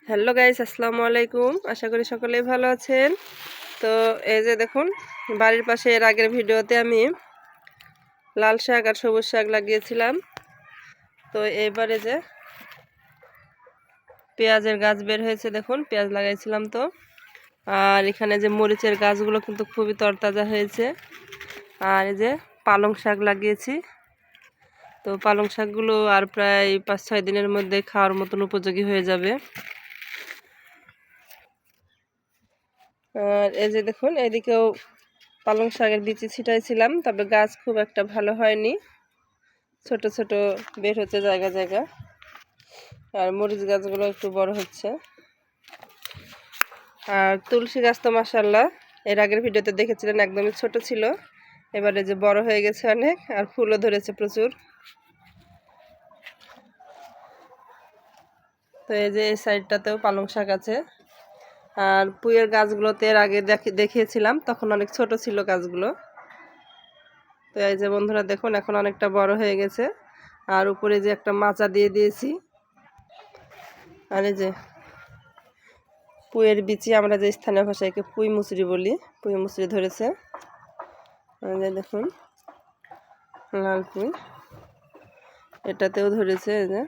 Hello guys, আসসালামু আলাইকুম। আশা করি সকলেই ভালো আছেন। তো এই যে দেখুন, বাড়ির পাশে এর আগের ভিডিওতে আমি লাল শাক আর সবুজ শাক লাগিয়েছিলাম। তো এবারে যে পেঁয়াজের গাছ বের হয়েছে, দেখুন পেঁয়াজ লাগাইছিলাম। তো আর এখানে যে মরিচের গাছগুলো কিন্তু খুবই তরতাজা হয়েছে। আর এই যে পালং শাক লাগিয়েছি। তো পালং শাকগুলো আর প্রায় 5-6 দিনের মধ্যে খাওয়ার মতন উপযোগী হয়ে যাবে। আর এই যে দেখুন, এদিকেও পালং শাকের বিচি ছিটাইছিলাম, তবে গাছ খুব একটা ভালো হয়নি, ছোট ছোট বের হচ্ছে জায়গা জায়গা। আর মরিচ গাছগুলো একটু বড় হচ্ছে। আর তুলসী গাছ তো মাশাআল্লাহ এর আগের ভিডিওতে দেখেছিলেন একদমই ছোট ছিল, এবারে যে বড় হয়ে গেছে অনেক, আর ফুলও ধরেছে প্রচুর। তো এই যে এই সাইডটাতেও পালং শাক আছে। আর পুঁইয়ের গাছগুলোতে এর আগে দেখিয়েছিলাম, তখন অনেক ছোট ছিল গাছগুলো। তো এই যে বন্ধুরা দেখুন, এখন অনেকটা বড় হয়ে গেছে। আর উপরে যে একটা মাচা দিয়ে দিয়েছি। আর এই যে পুঁইয়ের বিচি, আমরা যে স্থানীয় ভাষায় পুঁই মুচড়ি বলি, পুঁই মুচড়ি ধরেছে। এই যে দেখুন লাল পুঁই, এটাতেও ধরেছে এই যে।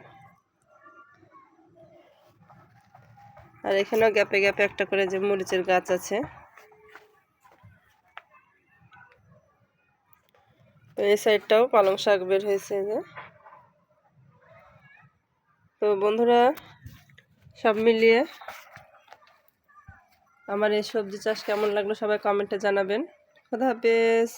আর এখানেও গ্যাপে গ্যাপে একটা করে যে মরিচের গাছ আছে। তো এই সাইডটাও পালং শাক বের হয়েছে এই যে। তো বন্ধুরা, সব মিলিয়ে আমার এই সবজি চাষ কেমন লাগলো সবাই কমেন্টে জানাবেন। খোদা হাফেজ।